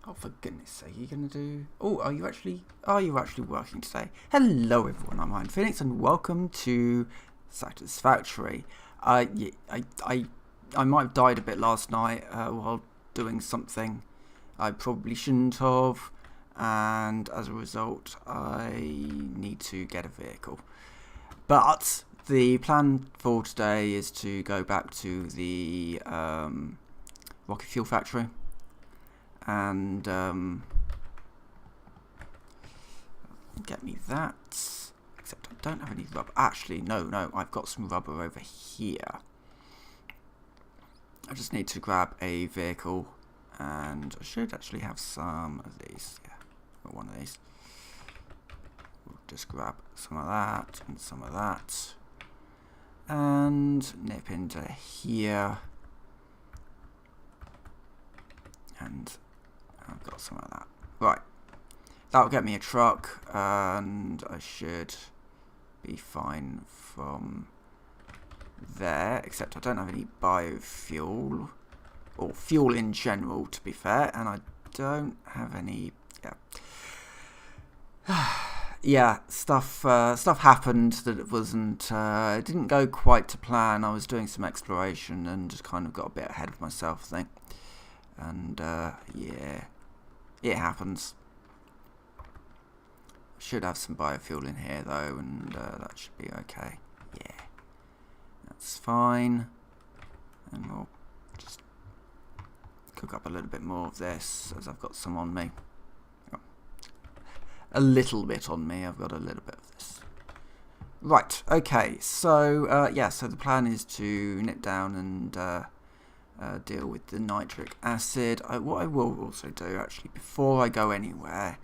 Oh, for goodness sake, are you going to do... Oh, are you actually working today? Hello, everyone. I'm Iron Phoenix, and welcome to Satisfactory. Yeah, I might have died a bit last night while doing something I probably shouldn't have, and as a result, I need to get a vehicle. But the plan for today is to go back to the rocket fuel factory. And get me that. Except I don't have any rubber. Actually, no, I've got some rubber over here. I just need to grab a vehicle, and I should actually have some of these. Yeah, got one of these. We'll just grab some of that and some of that, and nip into here, and I've got some of that. Right. That'll get me a truck, and I should be fine from there, except I don't have any biofuel, or fuel in general, to be fair, and I don't have any... Yeah, stuff happened that it wasn't... it didn't go quite to plan. I was doing some exploration and just kind of got a bit ahead of myself, I think. And, yeah... It happens. Should have some biofuel in here though, and that should be okay. Yeah, that's fine. And we'll just cook up a little bit more of this, as I've got some on me. Oh, a little bit on me. I've got a little bit of this. Right. Okay. So yeah. So the plan is to nip down and deal with the nitric acid. What I will also do, actually, before I go anywhere,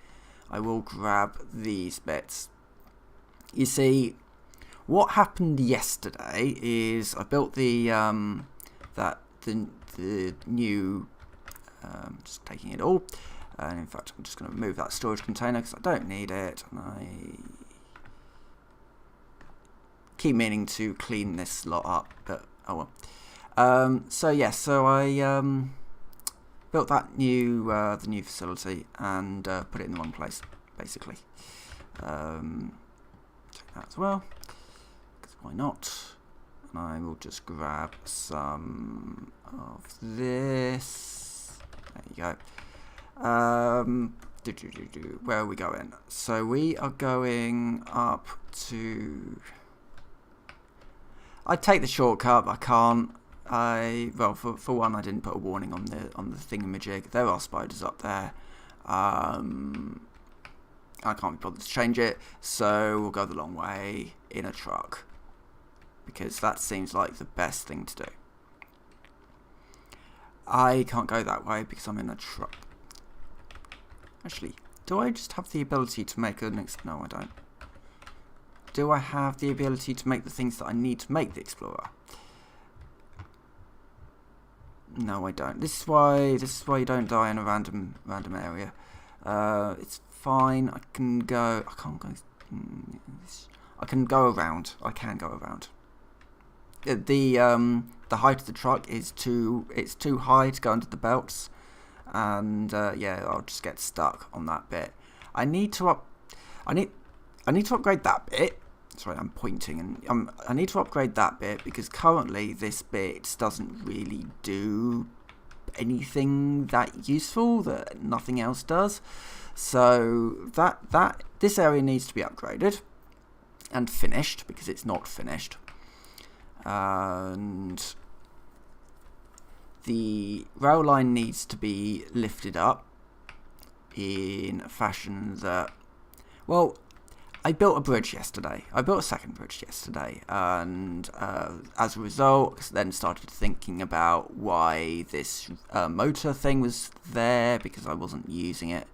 I will grab these bits. You see, what happened yesterday is I built the new, just taking it all, and in fact I'm just going to remove that storage container because I don't need it, and I keep meaning to clean this lot up, but oh well. So yeah, so I built that new the new facility and put it in the wrong place, basically. Take that as well, because why not? And I will just grab some of this. There you go. Where are we going? So we are going up to... I'd take the shortcut, but I can't. Well, for one, I didn't put a warning on the thingamajig. There are spiders up there. I can't be bothered to change it, so we'll go the long way in a truck, because that seems like the best thing to do. I can't go that way because I'm in a truck. Actually, do I just have the ability to make an... No, I don't. Do I have the ability to make the things that I need to make the Explorer? No, I don't. This is why you don't die in a random area. It's fine. I can go. I can't go. I can go around. I can go around. The height of the truck is too high to go under the belts, and yeah, I'll just get stuck on that bit. I need to upgrade that bit. Sorry, I'm pointing, and I need to upgrade that bit because currently this bit doesn't really do anything that useful, that nothing else does. So this area needs to be upgraded and finished, because it's not finished. And the rail line needs to be lifted up in a fashion that, well, I built a bridge yesterday. I built a second bridge yesterday, and as a result, then started thinking about why this motor thing was there, because I wasn't using it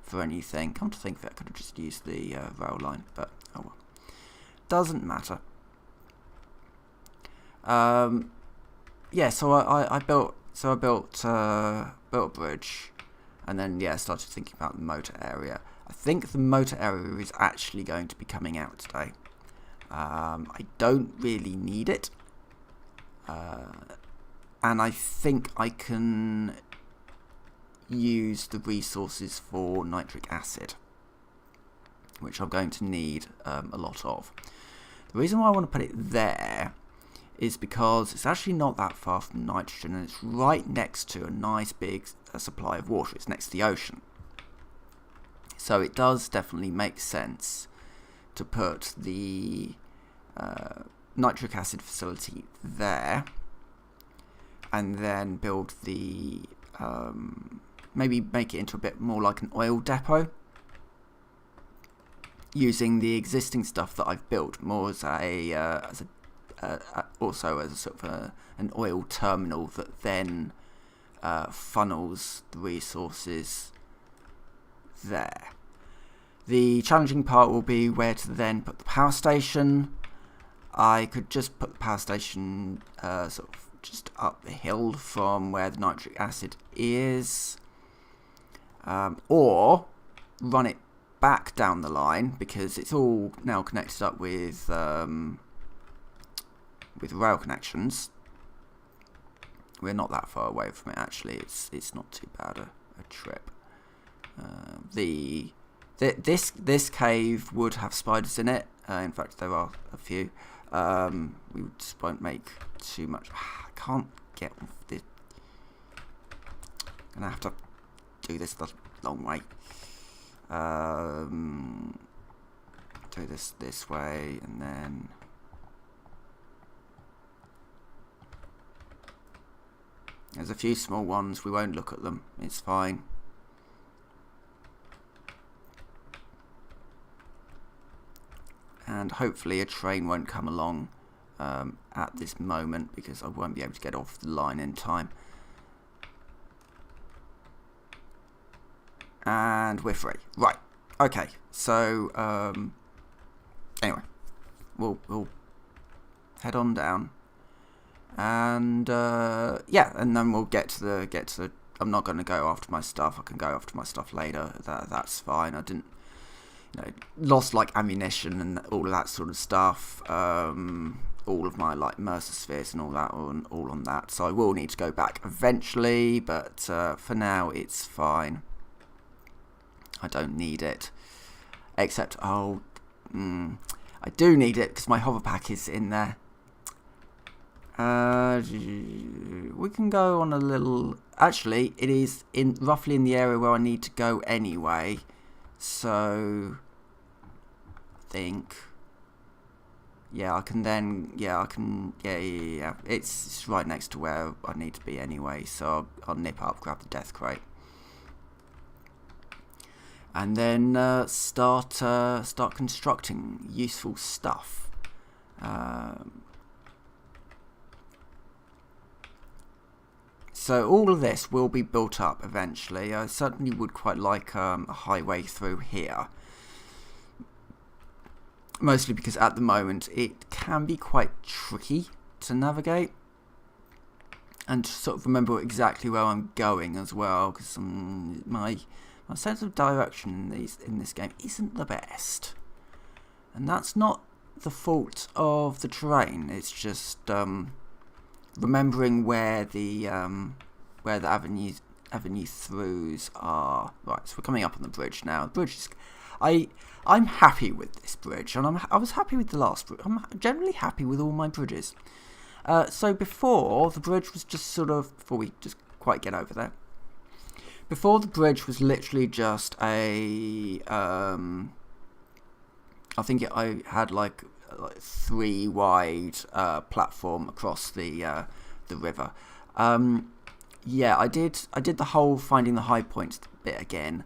for anything. Come to think of it, I could have just used the rail line, but oh well. Doesn't matter. Yeah, so I built a bridge, and then yeah, started thinking about the motor area. I think the motor area is actually going to be coming out today. I don't really need it. And I think I can use the resources for nitric acid, which I'm going to need a lot of. The reason why I want to put it there is because it's actually not that far from nitrogen, and it's right next to a nice big supply of water. It's next to the ocean. So it does definitely make sense to put the nitric acid facility there, and then build the maybe make it into a bit more like an oil depot, using the existing stuff that I've built more as also as a sort of an oil terminal that then funnels the resources there. The challenging part will be where to then put the power station. I could just put the power station sort of just up the hill from where the nitric acid is, or run it back down the line, because it's all now connected up with rail connections. We're not that far away from it, actually. It's not too bad a trip. This cave would have spiders in it. In fact, there are a few. We just won't make too much. I can't get off this. I'm gonna have to do this the long way. Do this way, and then there's a few small ones. We won't look at them. It's fine. And hopefully a train won't come along at this moment, because I won't be able to get off the line in time. And we're free. Right. Okay. So anyway, we'll head on down, and yeah, and then we'll get to the. I'm not going to go after my stuff. I can go after my stuff later. That's fine. I didn't. Lost like ammunition and all of that sort of stuff, all of my like Mercer spheres and all that, all on that, so I will need to go back eventually, but for now it's fine. I don't need it, except I do need it because my hover pack is in there. We can go on a little. Actually, it is roughly in the area where I need to go anyway, so think, yeah, I can then, yeah, it's right next to where I need to be anyway, so I'll nip up, grab the death crate, and then start constructing useful stuff. So all of this will be built up eventually. I certainly would quite like a highway through here. Mostly because at the moment it can be quite tricky to navigate and to sort of remember exactly where I'm going as well, because my sense of direction in this game isn't the best. And that's not the fault of the terrain, it's just remembering where the avenue throughs are. Right, so we're coming up on the bridge now. The bridge is, I'm happy with this bridge, and I was happy with the last bridge. I'm generally happy with all my bridges. So before, the bridge was just sort of, before we just quite get over there, before the bridge was literally just a, I think I had like 3 wide platform across the river. Yeah, I did the whole finding the high points bit again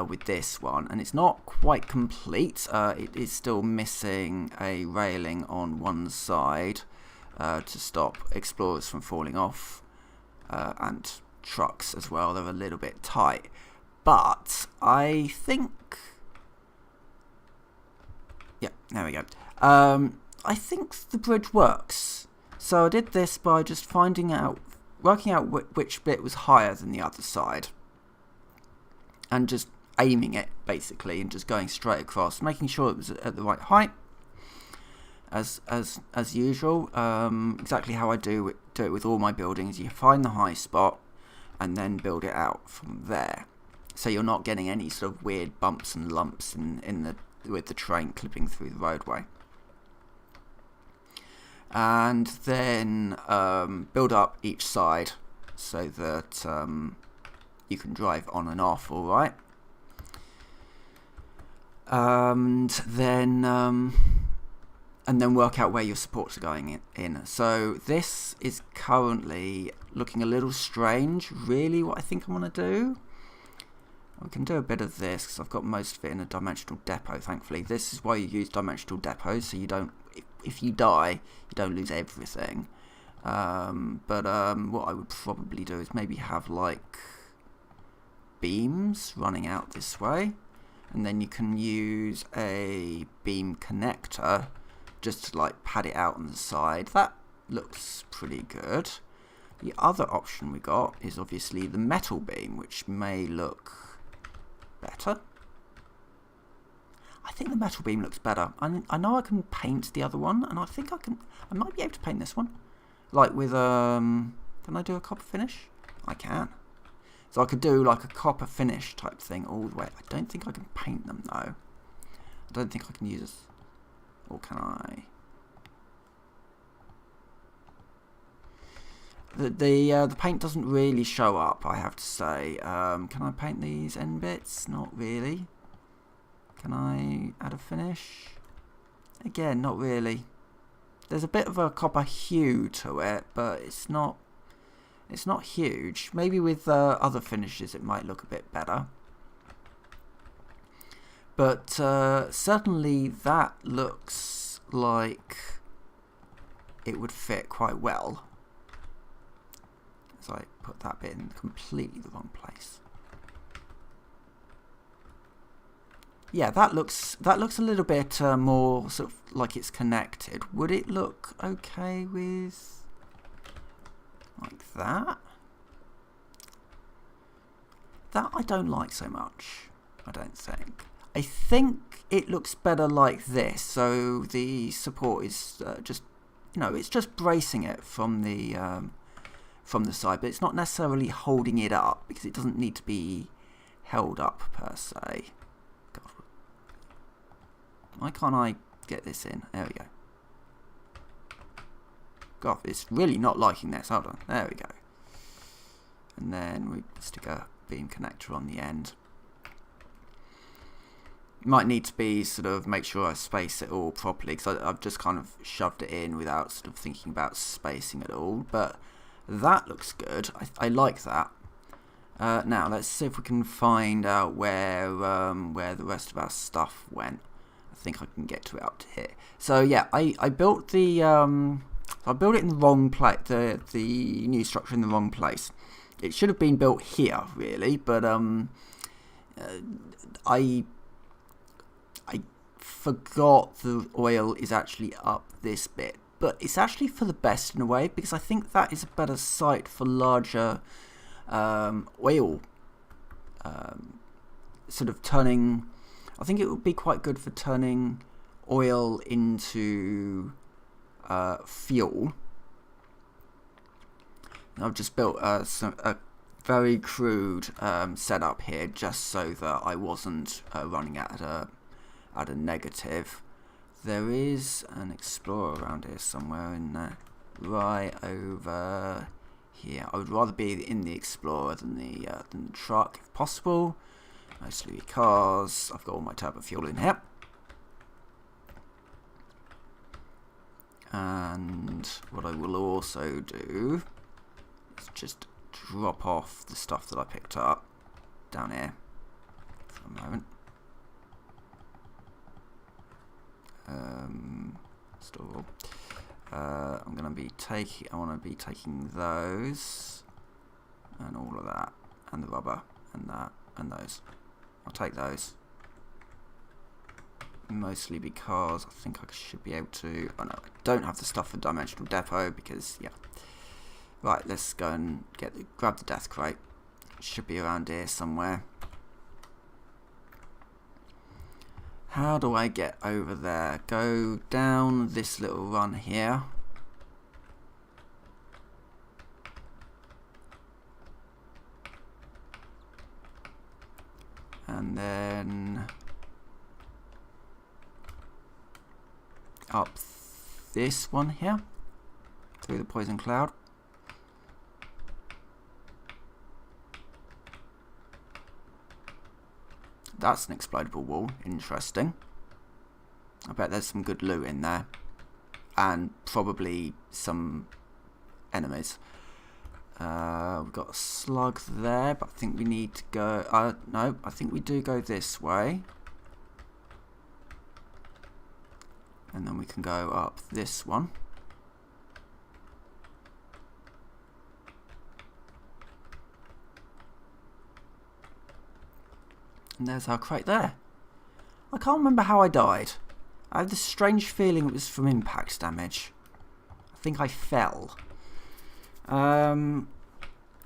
with this one, and it's not quite complete. It is still missing a railing on one side to stop explorers from falling off, and trucks as well. They're a little bit tight, but I think, yeah, there we go. I think the bridge works. So I did this by just working out which bit was higher than the other side, and just aiming it basically, and just going straight across, making sure it was at the right height, as usual. Exactly how I do it with all my buildings. You find the high spot, and then build it out from there. So you're not getting any sort of weird bumps and lumps with the train clipping through the roadway. And then build up each side so that you can drive on and off, all right. And then work out where your supports are going in. So this is currently looking a little strange. Really, what I think I want to do, we can do a bit of this because I've got most of it in a dimensional depot. Thankfully, this is why you use dimensional depots, so you don't. If you die, you don't lose everything. What I would probably do is maybe have like beams running out this way, and then you can use a beam connector just to like pad it out on the side. That looks pretty good. The other option we got is obviously the metal beam, which may look better. I think the metal beam looks better. I know I can paint the other one, and I think I might be able to paint this one. Like with, can I do a copper finish? I can. So I could do like a copper finish type thing all the way. I don't think I can paint them though. I don't think I can use, or can I? The paint doesn't really show up, I have to say. Can I paint these end bits? Not really. Can I add a finish? Again, not really. There's a bit of a copper hue to it, but it's not huge. Maybe with other finishes it might look a bit better. But certainly that looks like it would fit quite well. So I put that bit in completely the wrong place. Yeah, that looks a little bit more sort of like it's connected. Would it look okay with like that? That I don't like so much, I don't think. I think it looks better like this, so the support is just, you know, it's just bracing it from the side, but it's not necessarily holding it up because it doesn't need to be held up per se. God. Why can't I get this in? There we go. God, it's really not liking this. Hold on. There we go. And then we stick a beam connector on the end. Might need to be sort of make sure I space it all properly because I've just kind of shoved it in without sort of thinking about spacing it all. But that looks good. I like that. Now let's see if we can find out where the rest of our stuff went. I think I can get to it up to here. So yeah, I built the I built it in the wrong place. The new structure in the wrong place. It should have been built here really, but I forgot the oil is actually up this bit. But it's actually for the best in a way, because I think that is a better site for larger oil sort of turning. I think it would be quite good for turning oil into fuel. And I've just built a very crude setup here just so that I wasn't running at a negative. There is an explorer around here somewhere in there, right over here. I would rather be in the explorer than the truck if possible, mostly because I've got all my turbo fuel in here. And what I will also do is just drop off the stuff that I picked up down here for a moment. Store. I'm gonna be taking. I want to be taking those and all of that, and the rubber, and that, and those. I'll take those. Mostly because I think I should be able to. Oh no, I don't have the stuff for dimensional depot because yeah. Right, let's go and grab the death crate. It should be around here somewhere. How do I get over there? Go down this little run here. and then up this one here through the poison cloud. That's an explodable wall. Interesting. I bet there's some good loot in there. And probably some enemies. We've got a slug there, but I think we need to go... no, I think we do go this way. And then we can go up this one. And there's our crate there. I can't remember how I died. I have this strange feeling it was from impact damage. I think I fell. Oh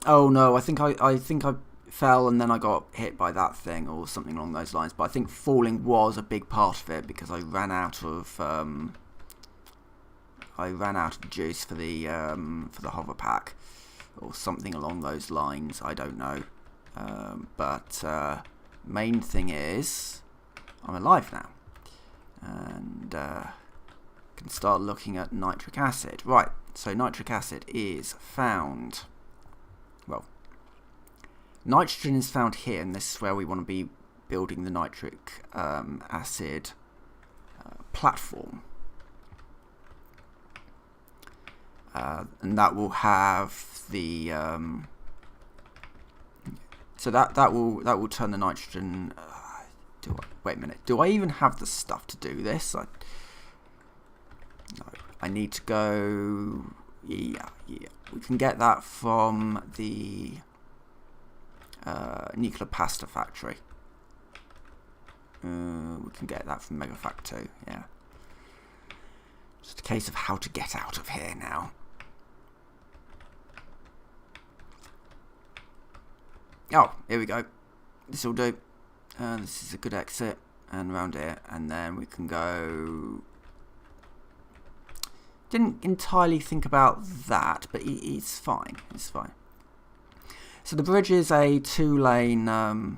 no, I think I fell and then I got hit by that thing or something along those lines. But I think falling was a big part of it because I ran out of juice for the hover pack or something along those lines. I don't know. But main thing is I'm alive now. And can start looking at nitric acid. Right, so nitric acid is found, well, nitrogen is found here, and this is where we want to be building the nitric acid platform. And that will have the so that will turn the nitrogen. Wait a minute. Do I even have the stuff to do this? No. I need to go. Yeah. We can get that from the nuclear pasta factory. We can get that from Megafac too. Yeah. Just a case of how to get out of here now. Oh, here we go. This will do. This is a good exit, and around here, and then we can go. Didn't entirely think about that, but it's fine. It's fine. So the bridge is a 2-lane. Right.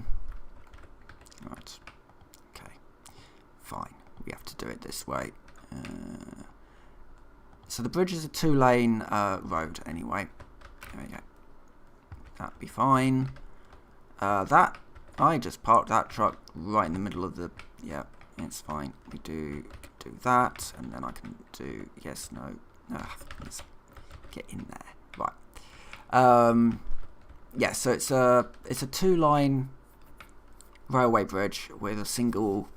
Okay. Fine. We have to do it this way. So the bridge is a 2-lane road anyway. There we go. That'd be fine. I just parked that truck right in the middle of the... Yeah, it's fine. We do that, and then I can do... Yes, no. Let's get in there. Right. Yeah, so it's a 2-line railway bridge with a single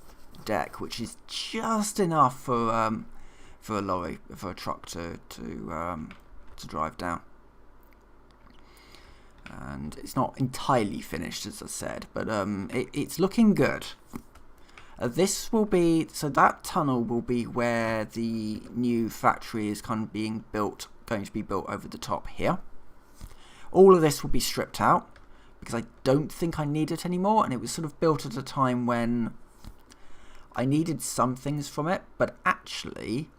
deck, which is just enough for a lorry, for a truck to drive down. And it's not entirely finished, as I said, but it's looking good. This will be, so that tunnel will be where the new factory is kind of going to be built over the top here. All of this will be stripped out because I don't think I need it anymore, and it was sort of built at a time when I needed some things from it, but actually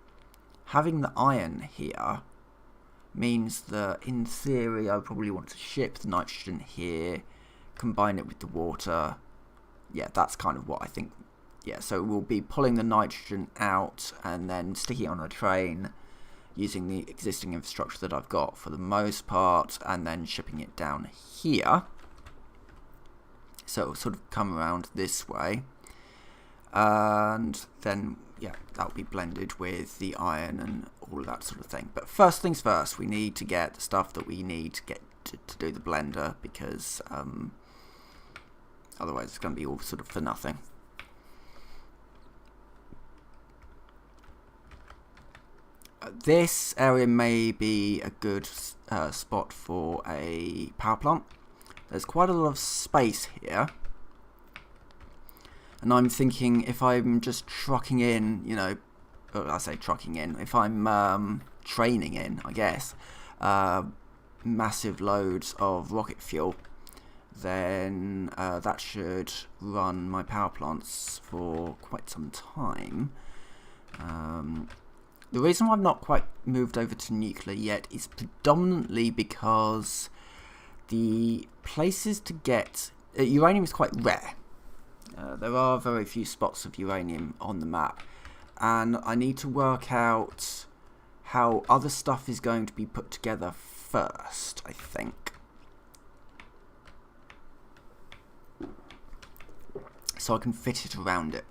having the iron here means that in theory I probably want to ship the nitrogen here, combine it with the water. Yeah, that's kind of what I think. Yeah, so we'll be pulling the nitrogen out and then sticking it on a train using the existing infrastructure that I've got for the most part, and then shipping it down here. So it'll sort of come around this way, and then yeah, that'll be blended with the iron and all of that sort of thing. But first things first, we need to get the stuff that we need to get to do the blender, because otherwise it's going to be all sort of for nothing. This area may be a good spot for a power plant. There's quite a lot of space here. And I'm thinking if I'm just trucking in, you know, I say trucking in, if I'm training in, I guess, massive loads of rocket fuel, then that should run my power plants for quite some time. The reason why I've not quite moved over to nuclear yet is predominantly because the places to get uranium is quite rare. There are very few spots of uranium on the map, and I need to work out how other stuff is going to be put together first, I think. So I can fit it around it.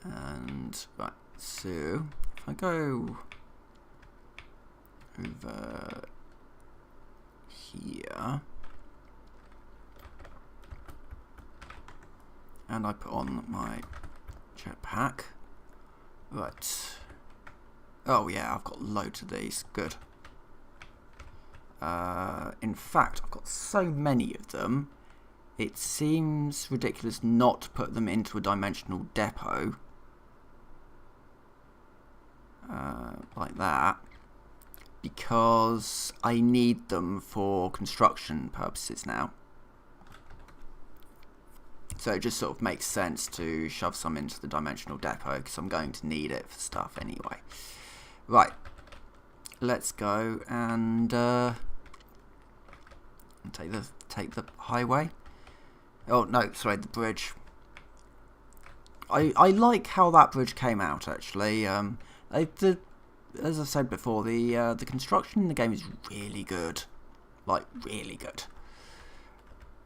And, right, so if I go over here, and I put on my jetpack. Right. Oh yeah, I've got loads of these. Good. In fact, I've got so many of them, it seems ridiculous not to put them into a dimensional depot. Like that. Because I need them for construction purposes now. So it just sort of makes sense to shove some into the dimensional depot because I'm going to need it for stuff anyway. Right, let's go and take the highway. Oh no, sorry, the bridge. I like how that bridge came out actually. As I said before, the construction in the game is really good, like really good.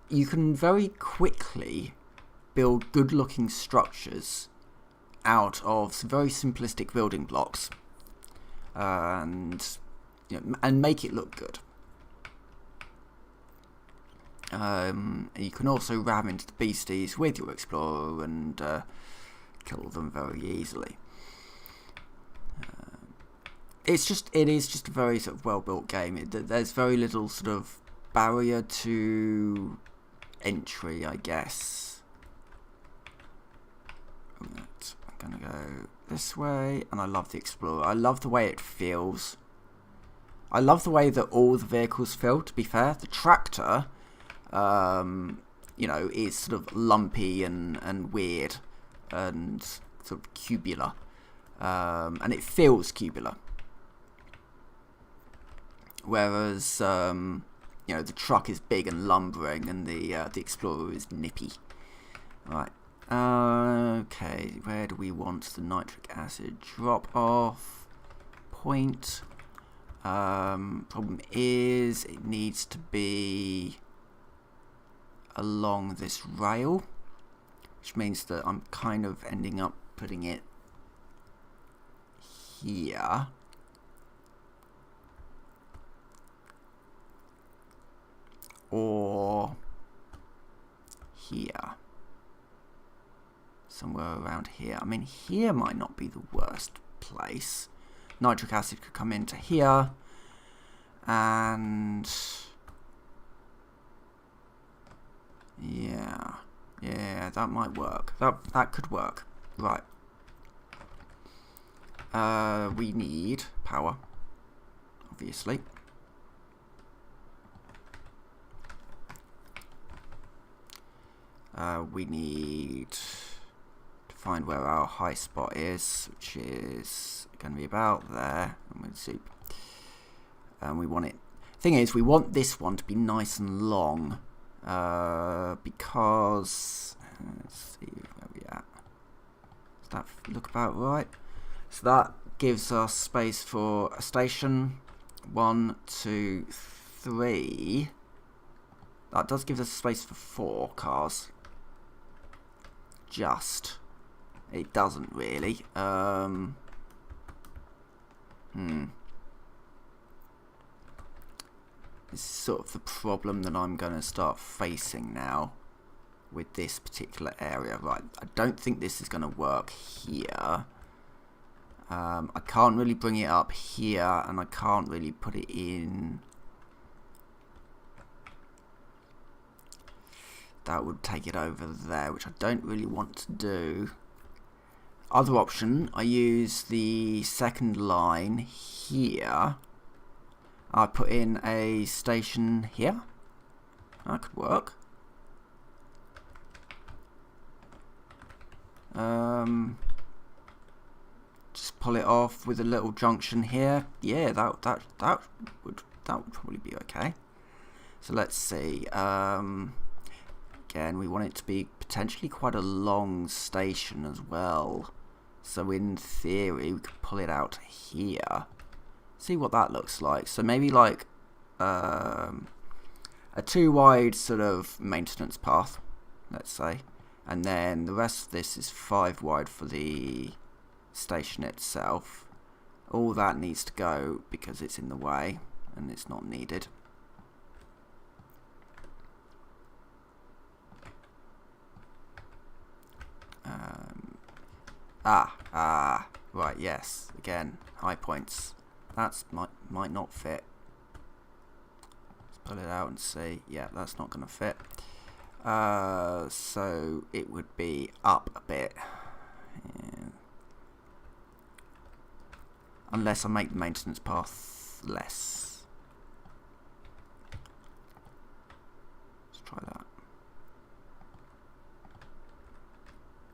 You can very quickly build good-looking structures out of some very simplistic building blocks, and make it look good. You can also ram into the beasties with your explorer and kill them very easily. It is just a very sort of well-built game. There's very little sort of barrier to entry, I guess. Right, I'm gonna go this way, and I love the Explorer. I love the way it feels. I love the way that all the vehicles feel, to be fair. The tractor, is sort of lumpy and weird and sort of cubular. And it feels cubular. Whereas, the truck is big and lumbering, and the Explorer is nippy. Right. Okay, where do we want the nitric acid drop off point? Problem is, it needs to be along this rail, which means that I'm kind of ending up putting it here. Or here. Somewhere around here. I mean, here might not be the worst place. Nitric acid could come into here. And yeah, that might work. That could work. Right. We need power, obviously. We need to find where our high spot is, which is going to be about there. I'm going to soup. And we want it. Thing is, we want this one to be nice and long, because let's see where we at. Does that look about right? So that gives us space for a station. 1, 2, 3. That does give us space for 4 cars. Just. It doesn't really. This is sort of the problem that I'm going to start facing now with this particular area. Right, I don't think this is going to work here. I can't really bring it up here, and I can't really put it in. That would take it over there, which I don't really want to do. Other option, I use the second line here. I put in a station here. That could work. Just pull it off with a little junction here. Yeah, that would probably be okay. So let's see. again, we want it to be potentially quite a long station as well. So in theory, we could pull it out here. See what that looks like. So maybe like a 2-wide sort of maintenance path, let's say. And then the rest of this is 5-wide for the station itself. All that needs to go because it's in the way and it's not needed. Right, yes, again, high points. That's might not fit. Let's pull it out and see. Yeah, that's not going to fit. So it would be up a bit. Yeah. Unless I make the maintenance path less. Let's try that.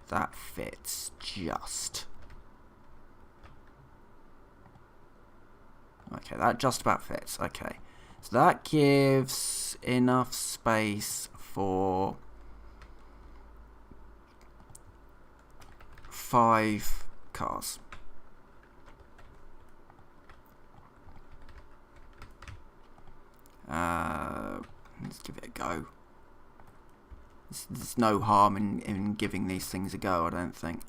That fits just. Okay, that just about fits. Okay, so that gives enough space for 5 cars. Let's give it a go. There's no harm in giving these things a go, I don't think.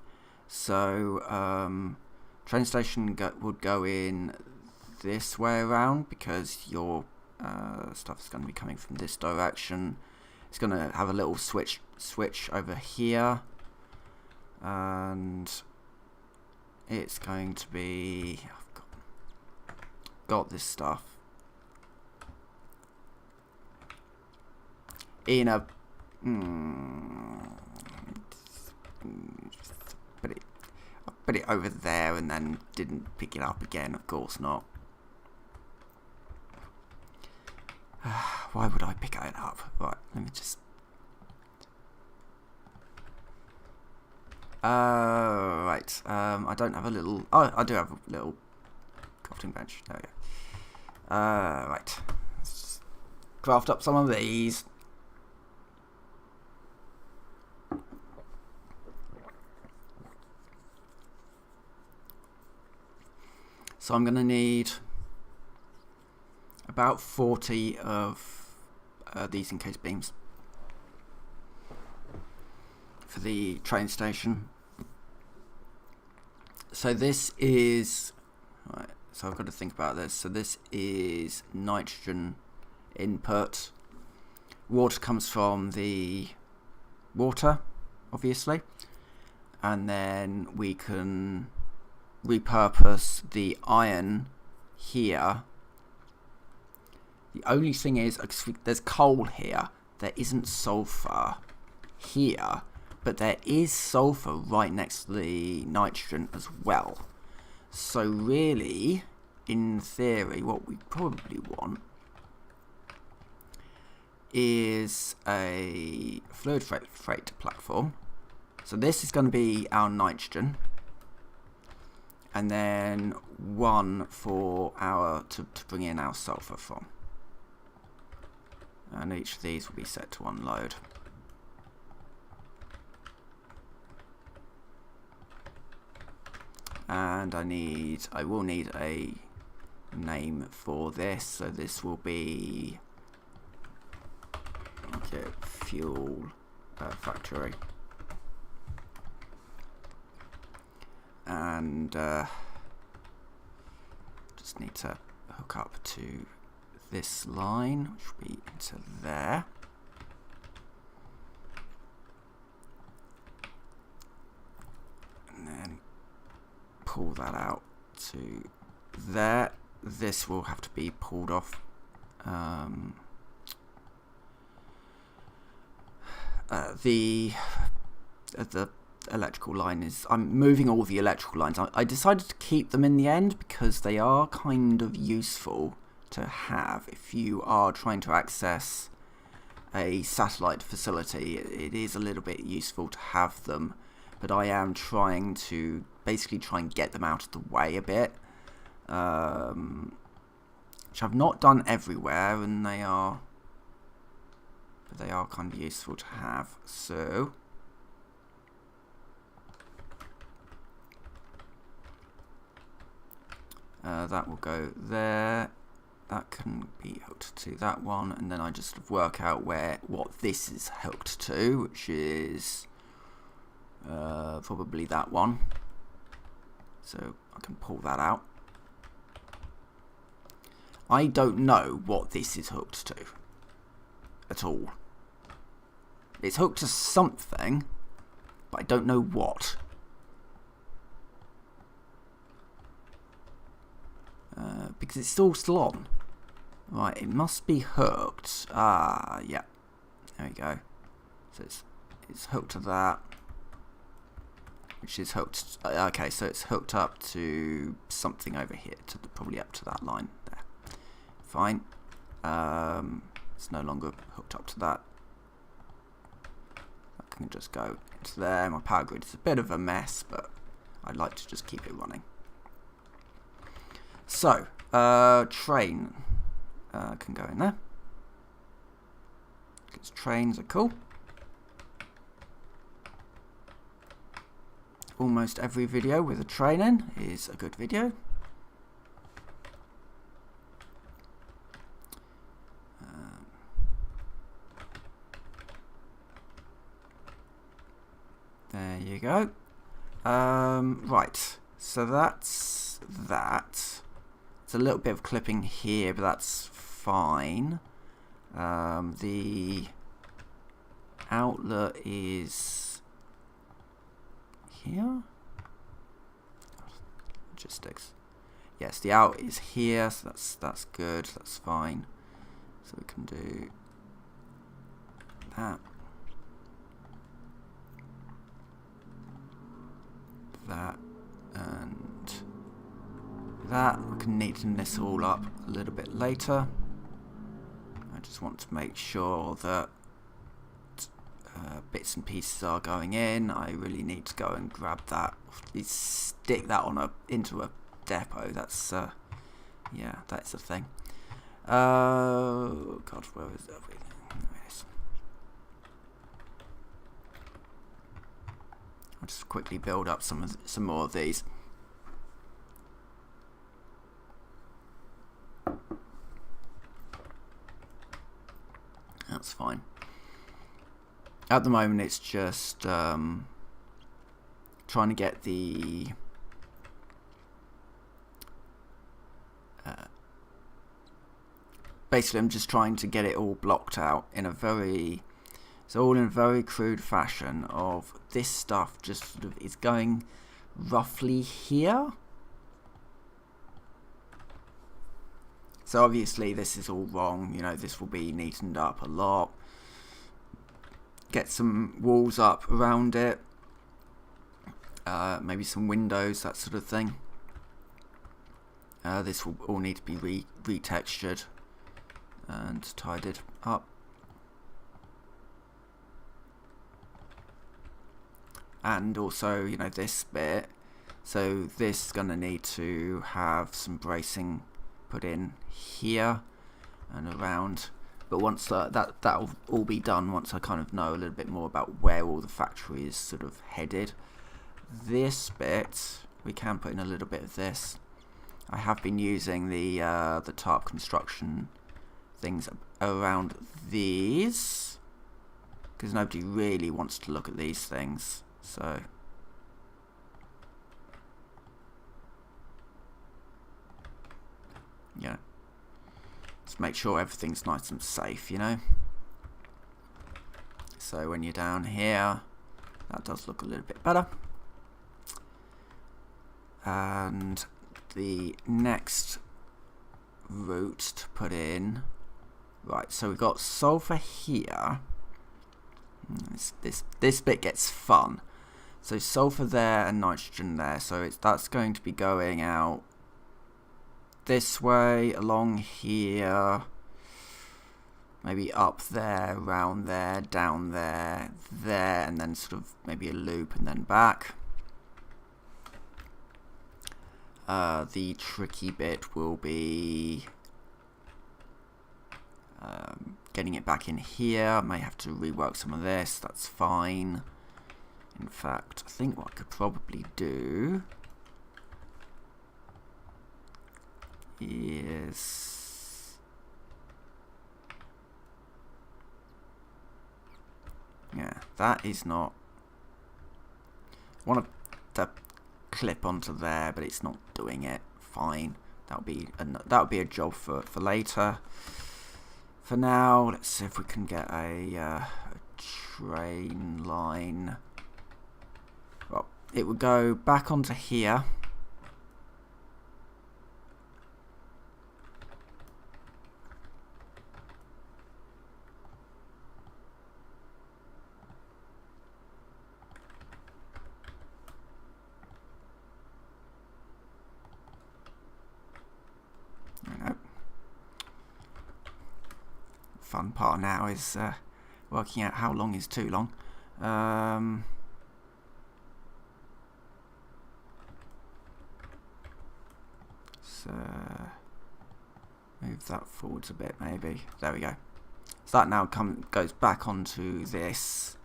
So, train station would go in this way around because your stuff is going to be coming from this direction. It's going to have a little switch over here, and it's going to be. I've got this stuff in a. Put it over there and then didn't pick it up again. Of course not. Why would I pick it up? Right, let me just. Right. I don't have a little. Oh, I do have a little crafting bench. There we go. Right. Let's just craft up some of these. So I'm going to need about 40 of these encased beams for the train station. So this is, right, so I've got to think about this. So this is nitrogen input. Water comes from the water, obviously. And then we can repurpose the iron here. The only thing is, there's coal here. There isn't sulfur here, but there is sulfur right next to the nitrogen as well. So really, in theory, what we probably want is a fluid freight platform. So this is going to be our nitrogen. And then one for our to bring in our sulfur from. And each of these will be set to unload. And I will need a name for this. So this will be rocketfuel factory. And just need to hook up to this line, which will be into there. And then pull that out to there. This will have to be pulled off. The electrical line is, I'm moving all the electrical lines. I decided to keep them in the end because they are kind of useful to have if you are trying to access a satellite facility. It is a little bit useful to have them, but I am trying to basically try and get them out of the way a bit, which I've not done everywhere, and they are but they are kind of useful to have. So that will go there. That can be hooked to that one, and then I just sort of work out what this is hooked to, which is probably that one. So I can pull that out. I don't know what this is hooked to at all. It's hooked to something, but I don't know what. Because it's still on. Right, it must be hooked. Ah, yeah. There we go. So it's hooked to that. Which is hooked. Okay, so it's hooked up to something over here, probably up to that line there. Fine. It's no longer hooked up to that. That can just go into there. My power grid is a bit of a mess, but I'd like to just keep it running. So, train can go in there. Because trains are cool. Almost every video with a train in is a good video. There you go. Right, so that's that. It's a little bit of clipping here, but that's fine. The outlet is here. Logistics. Yes, the out is here, so that's good. That's fine. So we can do that. That and that. We can neaten this all up a little bit later. I just want to make sure that bits and pieces are going in. I really need to go and grab that, stick that on into a depot. That's yeah, that's a thing. God, where is everything? I'll just quickly build up some more of these. That's fine. At the moment, it's just trying to get the basically, I'm just trying to get it all blocked out in a very. It's all in a very crude fashion of this stuff just sort of is going roughly here. So obviously this is all wrong, you know, this will be neatened up a lot. Get some walls up around it. Maybe some windows, that sort of thing. This will all need to be retextured and tidied up. And also, you know, this bit, so this is going to need to have some bracing put in here and around, but once that'll all be done, once I kind of know a little bit more about where all the factory is sort of headed. This bit, we can put in a little bit of this. I have been using the tarp construction things around these, because nobody really wants to look at these things. So yeah, just make sure everything's nice and safe, you know. So when you're down here, that does look a little bit better. And the next route to put in, right, so we've got sulfur here. This bit gets fun. So sulfur there and nitrogen there. So that's going to be going out this way, along here, maybe up there, around there, down there, there, and then sort of maybe a loop and then back. The tricky bit will be getting it back in here. I may have to rework some of this. That's fine. In fact, I think what I could probably do is, yeah, that is not, I want to clip onto there, but it's not doing it. Fine, that'll be a job for later. For now, let's see if we can get a train line. Well, it would go back onto here. Fun part now is working out how long is too long. So move that forwards a bit, maybe. There we go. So that now goes back onto this.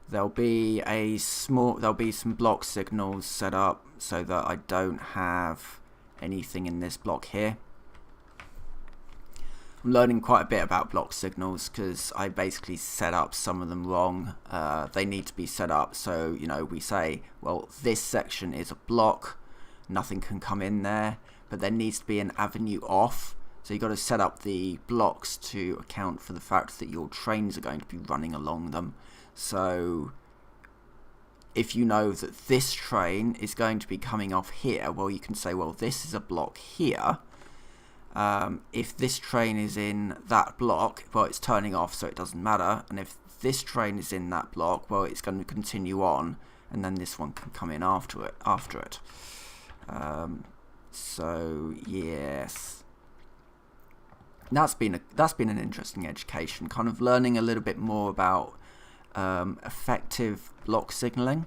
There'll be some block signals set up so that I don't have anything in this block here. I'm learning quite a bit about block signals because I basically set up some of them wrong. They need to be set up so, you know, we say, well, this section is a block, nothing can come in there, but there needs to be an avenue off. So you've got to set up the blocks to account for the fact that your trains are going to be running along them. So if you know that this train is going to be coming off here, well, you can say, well, this is a block here. If this train is in that block, well, it's turning off, so it doesn't matter. And if this train is in that block, well, it's going to continue on, and then this one can come in after it. So yes, that's been an interesting education, kind of learning a little bit more about effective block signaling,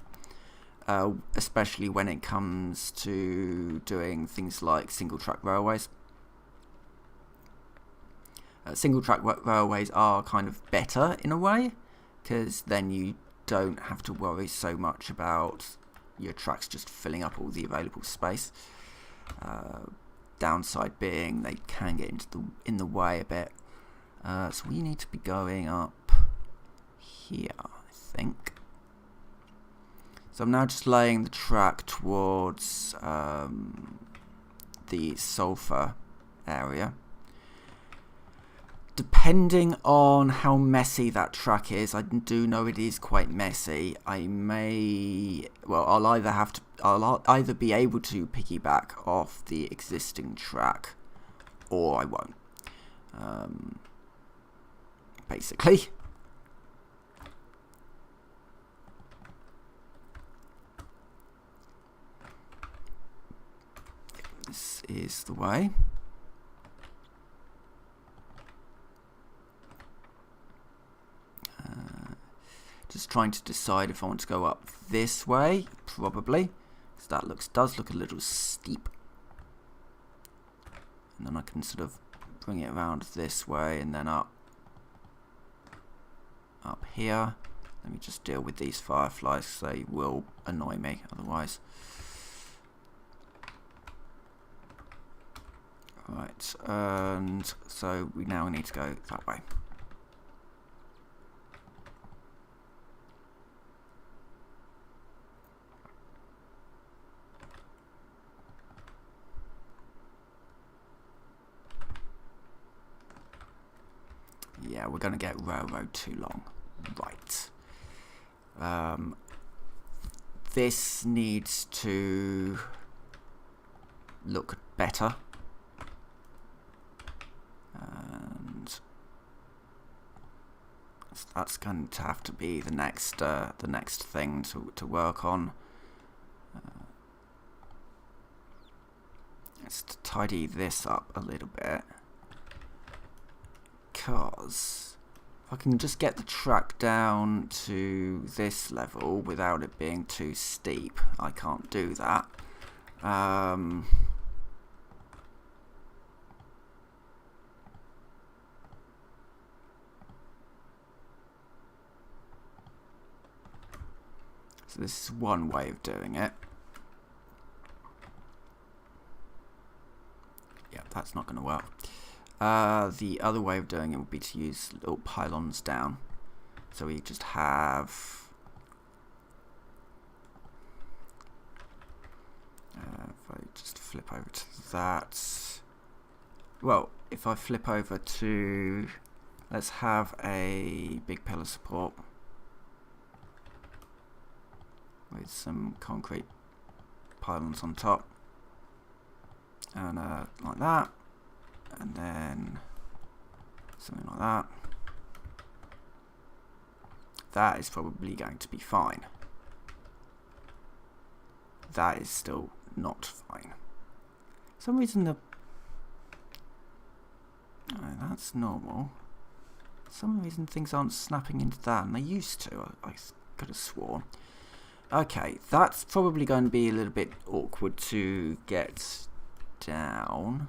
especially when it comes to doing things like single track railways. Single track railways are kind of better in a way, because then you don't have to worry so much about your tracks just filling up all the available space. Downside being they can get in the way a bit. So we need to be going up here, I think. So I'm now just laying the track towards the sulfur area. Depending on how messy that track is, I do know it is quite messy. I'll either be able to piggyback off the existing track, or I won't. Basically. This is the way. Just trying to decide if I want to go up this way, probably, because that does look a little steep. And then I can sort of bring it around this way and then up here. Let me just deal with these fireflies, they will annoy me otherwise. Right, and so we now need to go that way. Yeah, we're going to get railroad too long. Right. This needs to look better. And that's going to have to be the next thing to work on. Let's tidy this up a little bit. Because if I can just get the track down to this level without it being too steep, I can't do that. So this is one way of doing it. Yeah, that's not going to work. The other way of doing it would be to use little pylons down. So we just have... if I just flip over to that... Well, if I flip over to... Let's have a big pillar support with some concrete pylons on top. And like that. And then something like that. That is probably going to be fine. That is still not fine. For some reason the... Oh, that's normal. For some reason things aren't snapping into that, and they used to. I could have sworn. Okay, that's probably going to be a little bit awkward to get down.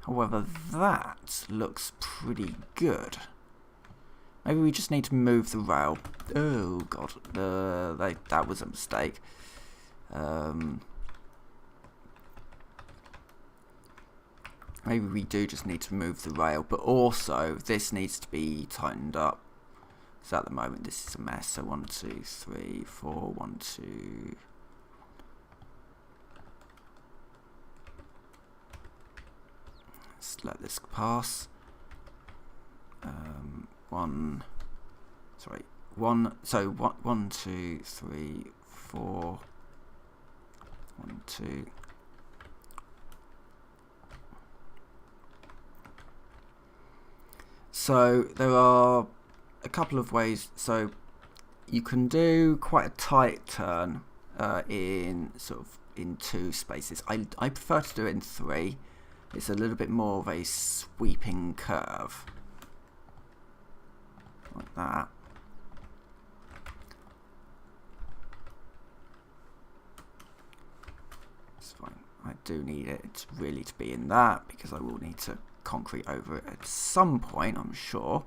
However, that looks pretty good. Maybe we just need to move the rail. Oh god, that was a mistake. Maybe we do just need to move the rail, but also this needs to be tightened up. So at the moment this is a mess. So 1, 2, 3, 4, 1, 2. Let's let this pass. 1. So 1, 2, 3, 4. 1, 2. So there are a couple of ways. So you can do quite a tight turn in in 2 spaces. I prefer to do it in 3. It's a little bit more of a sweeping curve, like that. It's fine. I do need it really to be in that because I will need to concrete over it at some point, I'm sure.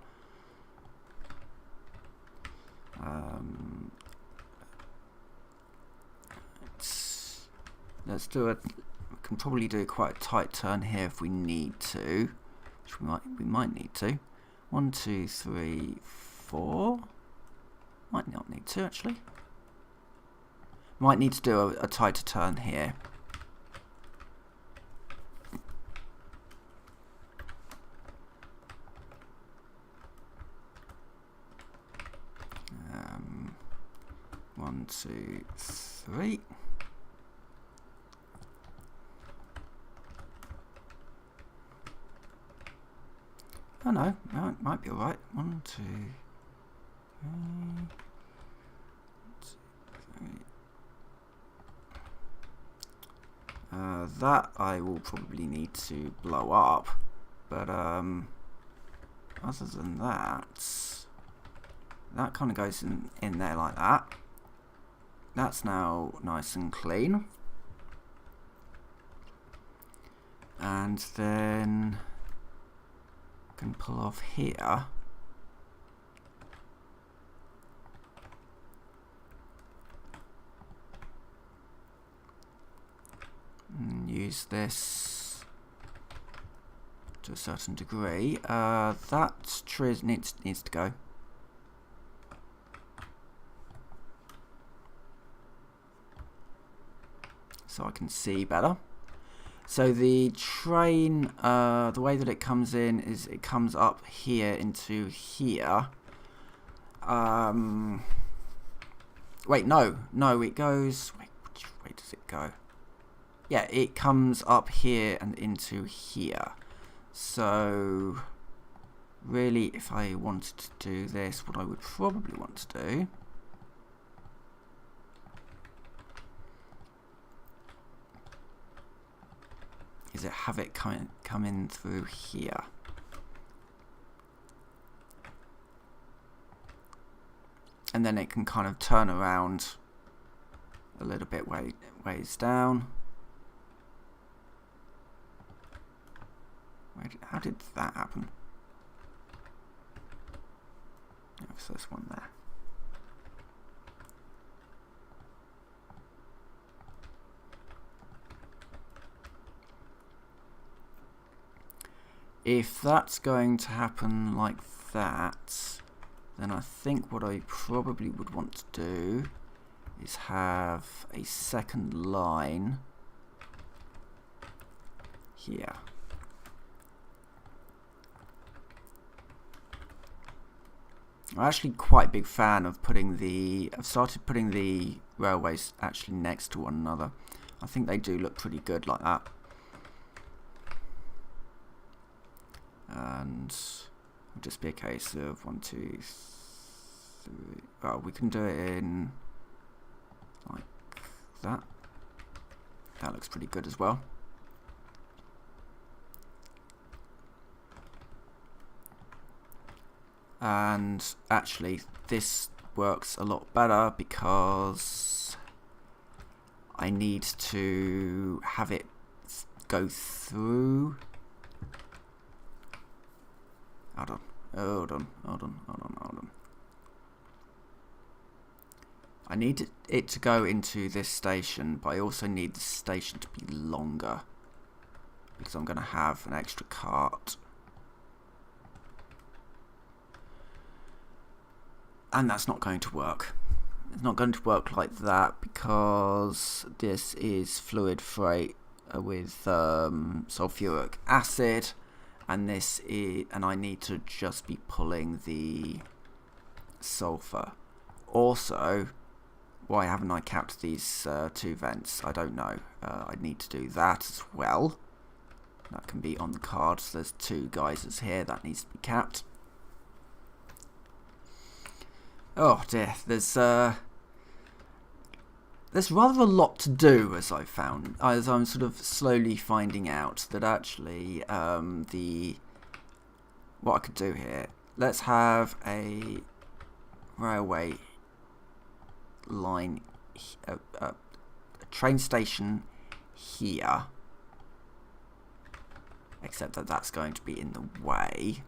Let's do it. We can probably do quite a tight turn here if we need to, which we might need to. 1, 2, 3, 4. Might not need to actually. Might need to do a tighter turn here. One, 2, 3. Oh no, it might be alright. 1, 2, 3. 1, 2, 3. That I will probably need to blow up, but other than that, that kind of goes in there like that. That's now nice and clean. And then I can pull off here. And use this to a certain degree. That tree needs to go. So I can see better. So the train, the way that it comes in is it comes up here into here. Wait, no, it goes. Wait, which way does it go? Yeah, it comes up here and into here. So really, if I wanted to do this, what I would probably want to do is have it come in through here. And then it can kind of turn around a little bit ways down. How did that happen? Oh, so there's one there. if that's going to happen like that, then I think what I probably would want to do is have a second line here. I'm actually quite a big fan of I've started putting the railways actually next to one another. I think they do look pretty good like that. And it'll just be a case of 1, 2, 3. Well, we can do it in like that. That looks pretty good as well. And actually this works a lot better because I need to have it go through. Hold on. I need it to go into this station, but I also need the station to be longer because I'm going to have an extra cart. And that's not going to work. It's not going to work like that because this is fluid freight with sulfuric acid, and I need to just be pulling the sulfur. Also, why haven't I capped these 2 vents? I don't know. I need to do that as well. That can be on the card. So there's 2 geysers here that needs to be capped. Oh dear, there's rather a lot to do, as I found, as I'm sort of slowly finding out that actually what I could do here. Let's have a railway line, a train station here, except that that's going to be in the way.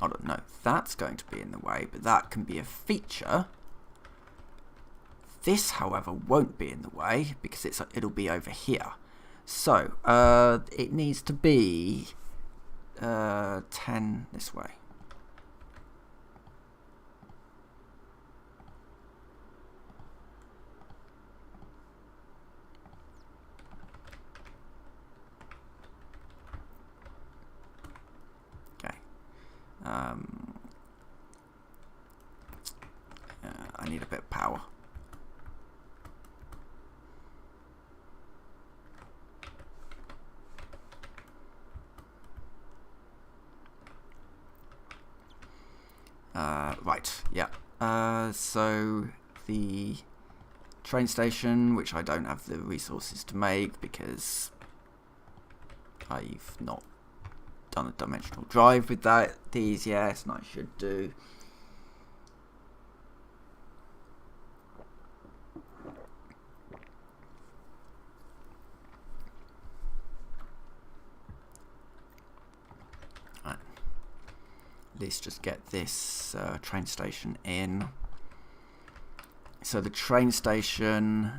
I don't know, that's going to be in the way, but that can be a feature. This, however, won't be in the way because it'll be over here. So it needs to be 10 this way. I need a bit of power. Right, yeah. So the train station, which I don't have the resources to make because I've not done a dimensional drive with these yet, and I should do. Right. At least just get this train station in. So the train station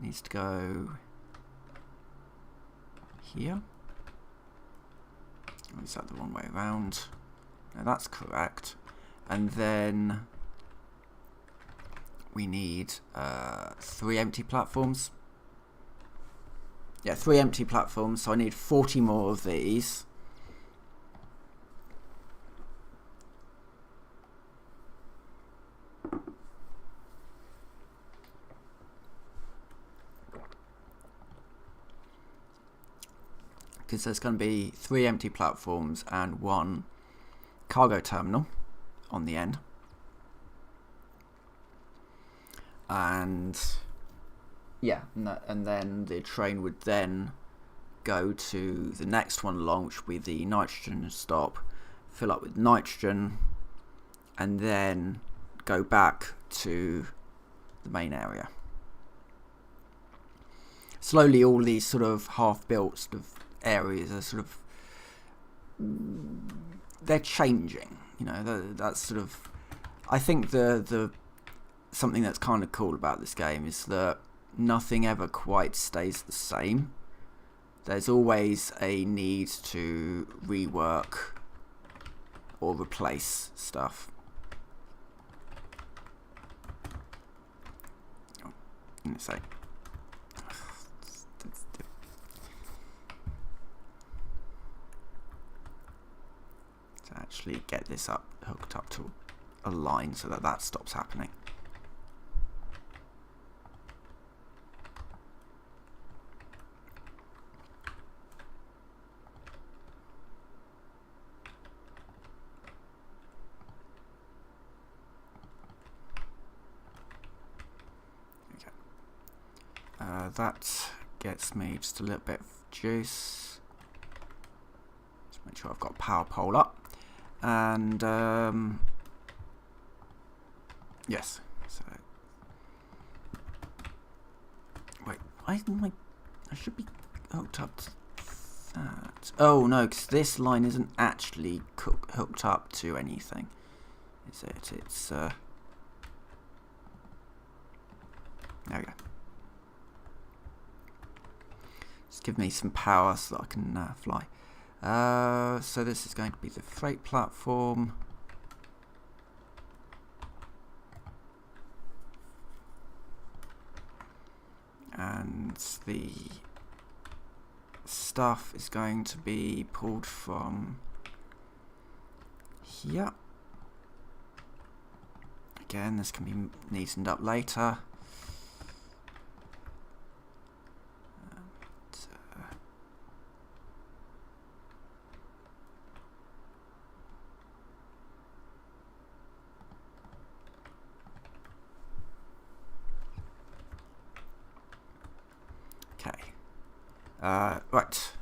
needs to go here. Or is that the wrong way around? No, that's correct. And then we need 3 empty platforms. Yeah, 3 empty platforms. So I need 40 more of these. Because there's going to be 3 empty platforms and 1 cargo terminal on the end. And yeah, and then the train would then go to the next one along, which would be the nitrogen stop, fill up with nitrogen, and then go back to the main area. Slowly all these sort of half-built sort of areas are sort of, they're changing, you know. That's sort of, I think the something that's kind of cool about this game is that nothing ever quite stays the same. There's always a need to rework or replace stuff. Oh, let's say. To actually get this hooked up to a line so that stops happening. That gets me just a little bit of juice. Just make sure I've got power pole up. And yes. So wait, why am I should be hooked up to that. Oh no, because this line isn't actually hooked up to anything, is it? It's there we go. Just give me some power so that I can fly. So this is going to be the freight platform. And the stuff is going to be pulled from here. Again, this can be neatened up later. Right,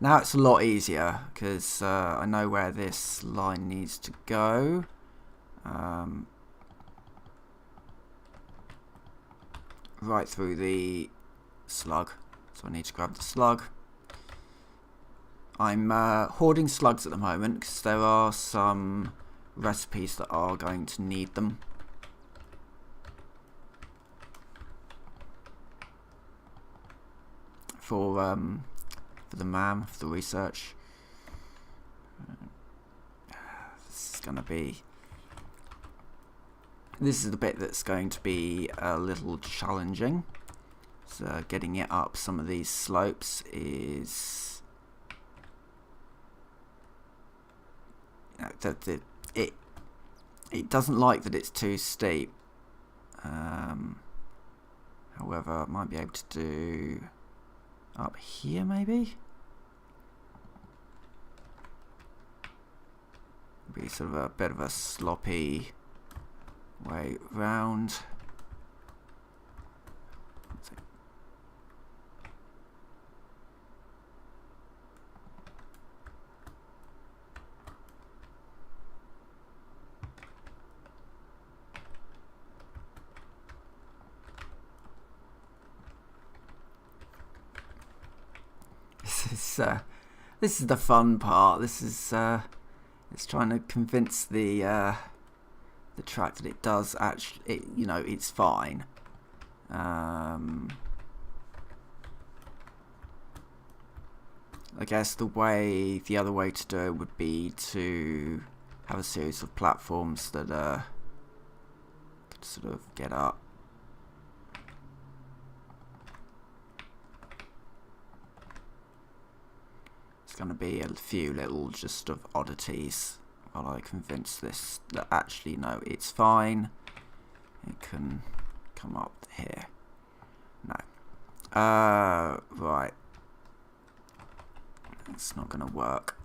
now it's a lot easier because I know where this line needs to go. Right through the slug, so I need to grab the slug. I'm hoarding slugs at the moment because there are some recipes that are going to need them. For the MAM, for the research. This is the bit that's going to be a little challenging. So getting it up some of these slopes is it doesn't like that it's too steep. However, I might be able to do up here maybe? Be sort of a bit of a sloppy way round. This is the fun part. This is it's trying to convince the track that it does actually, it's fine. I guess the other way to do it would be to have a series of platforms that could sort of get up. Going to be a few little just of oddities while I convince this that actually no, it's fine, it can come up here. No, right, it's not going to work.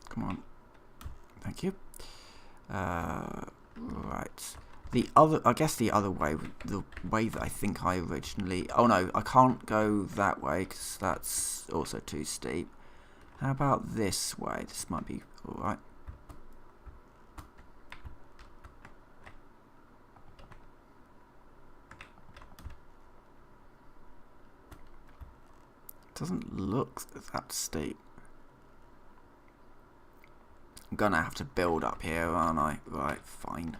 Come on, thank you. Right, I guess the other way, the way that I think I originally, oh no, I can't go that way because that's also too steep. How about this way? This might be alright. Doesn't look that steep. I'm gonna have to build up here, aren't I? Right, fine.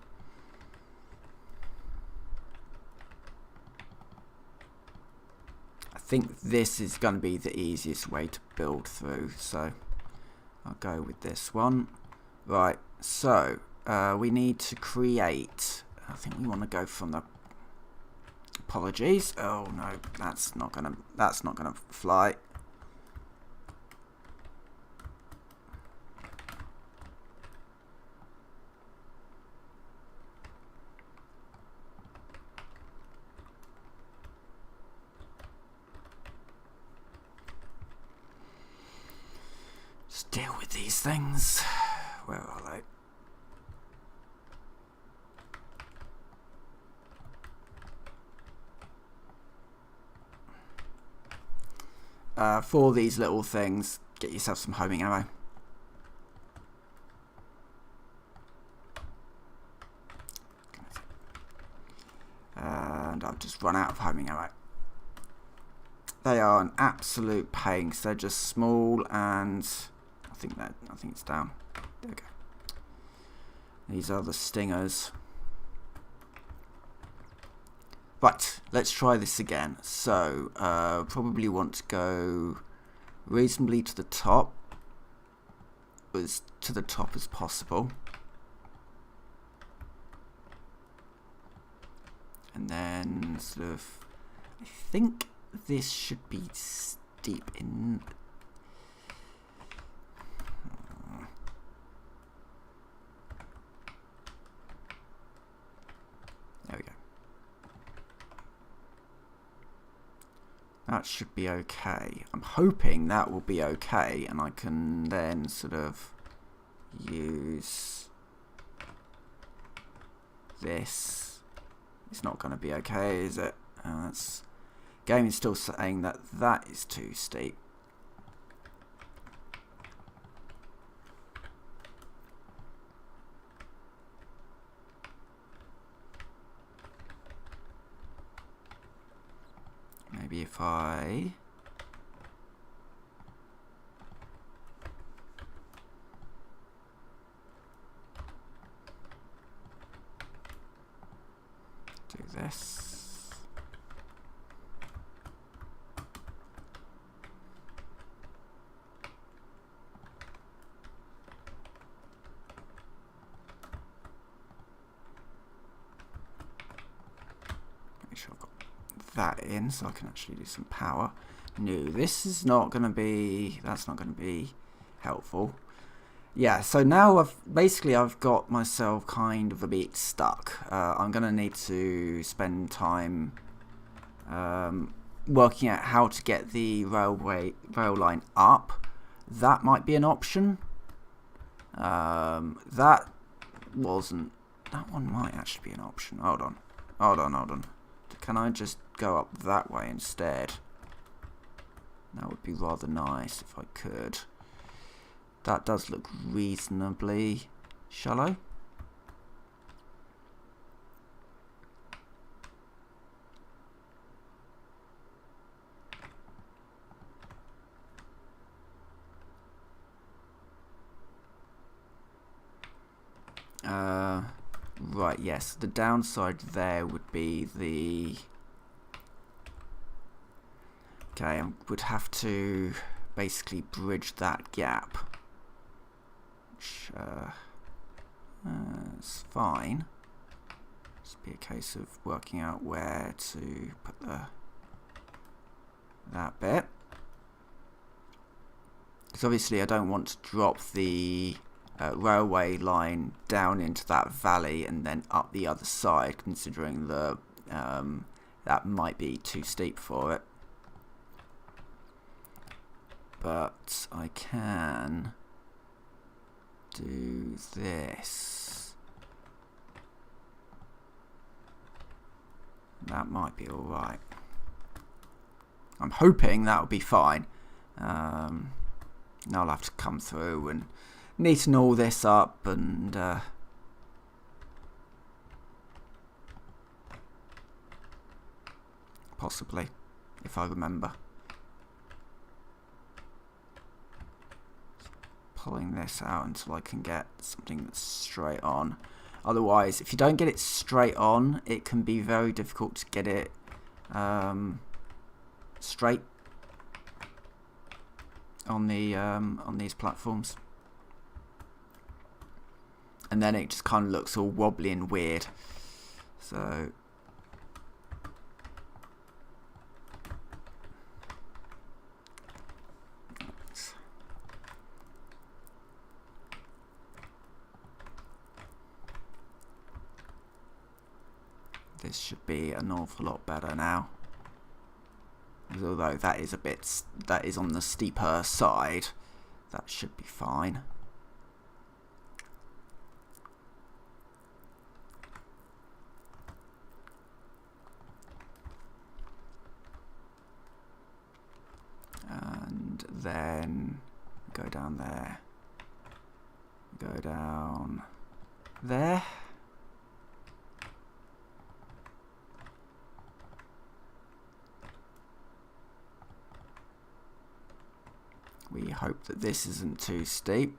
I think this is going to be the easiest way to build through, so I'll go with this one. Right, so we need to create, I think we want to go from the, apologies, oh no, that's not gonna fly. Just deal with these things. Where are they? For these little things, get yourself some homing ammo. And I've just run out of homing ammo. They are an absolute pain because they're just small, and I think it's down. There we go. These are the stingers. Right, let's try this again. So, probably want to go reasonably to the top, as to the top as possible. And then sort of, I think this should be steep in. There we go. That should be okay. I'm hoping that will be okay, and I can then sort of use this. It's not going to be okay, is it? That's game is still saying that that is too steep. Maybe if I do this. Make sure I've got that in so I can actually do some power. No, this is not going to be, that's not going to be helpful. Yeah, so now I've got myself kind of a bit stuck. I'm going to need to spend time working out how to get the rail line up. That might be an option. That one might actually be an option. Hold on. Can I just go up that way instead? That would be rather nice if I could. That does look reasonably shallow. Right, yes, the downside there would be the... Okay, I would have to basically bridge that gap. Which, it's fine. Just be a case of working out where to put that bit. Because obviously I don't want to drop the railway line down into that valley and then up the other side, considering the that might be too steep for it. But I can do this. That might be alright. I'm hoping that will be fine. Now I'll have to come through and neaten all this up and possibly, if I remember. pulling this out until I can get something that's straight on. Otherwise, if you don't get it straight on, it can be very difficult to get it straight on these platforms, and then it just kind of looks all wobbly and weird. So this should be an awful lot better now. Although that is on the steeper side, that should be fine. And then go down there, go down there. We hope that this isn't too steep.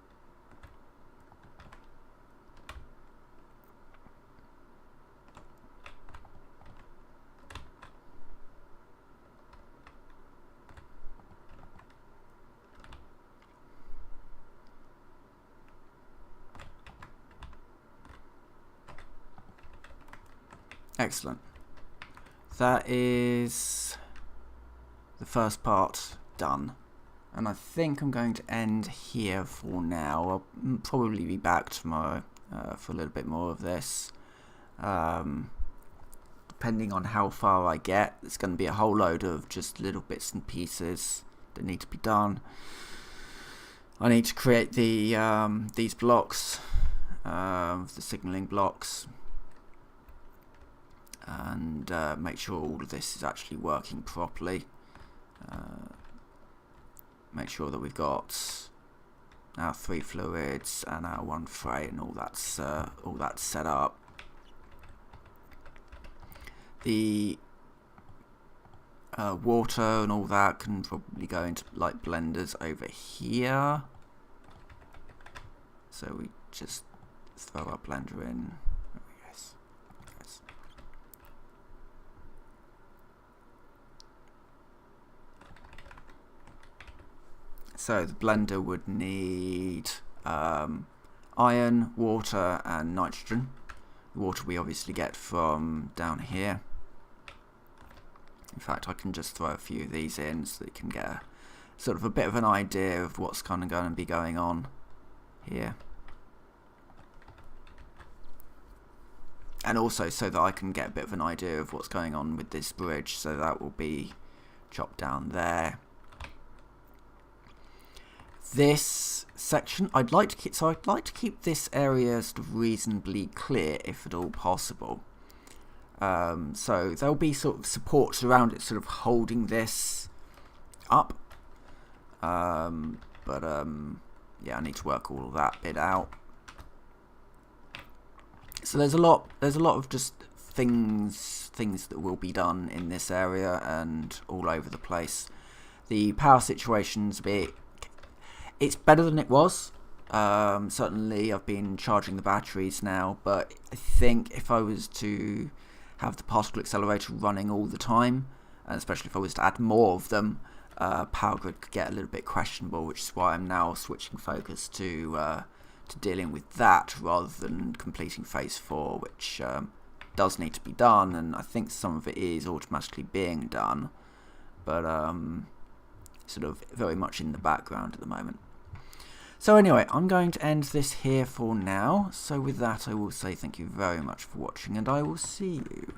Excellent. That is the first part done. And I think I'm going to end here for now. I'll probably be back tomorrow for a little bit more of this. Depending on how far I get, there's going to be a whole load of just little bits and pieces that need to be done. I need to create the these blocks, the signaling blocks, and make sure all of this is actually working properly. Make sure that we've got our 3 fluids and our 1 freight and all that's set up. The water and all that can probably go into like blenders over here. So we just throw our blender in. Oh, yes. Yes. So the blender would need iron, water and nitrogen. The water we obviously get from down here. In fact, I can just throw a few of these in so that you can get a, sort of a bit of an idea of what's kind of going to be going on here. And also so that I can get a bit of an idea of what's going on with this bridge, so that will be chopped down there. This section, I'd like to keep this area sort of reasonably clear if at all possible. So there'll be sort of supports around it, sort of holding this up. Yeah, I need to work all of that bit out. So there's a lot of just things that will be done in this area and all over the place. The power situation's a bit. It's better than it was. Certainly I've been charging the batteries now, but I think if I was to have the particle accelerator running all the time, and especially if I was to add more of them, power grid could get a little bit questionable, which is why I'm now switching focus to dealing with that rather than completing phase 4, which does need to be done, and I think some of it is automatically being done, but sort of very much in the background at the moment. So anyway, I'm going to end this here for now. So with that, I will say thank you very much for watching, and I will see you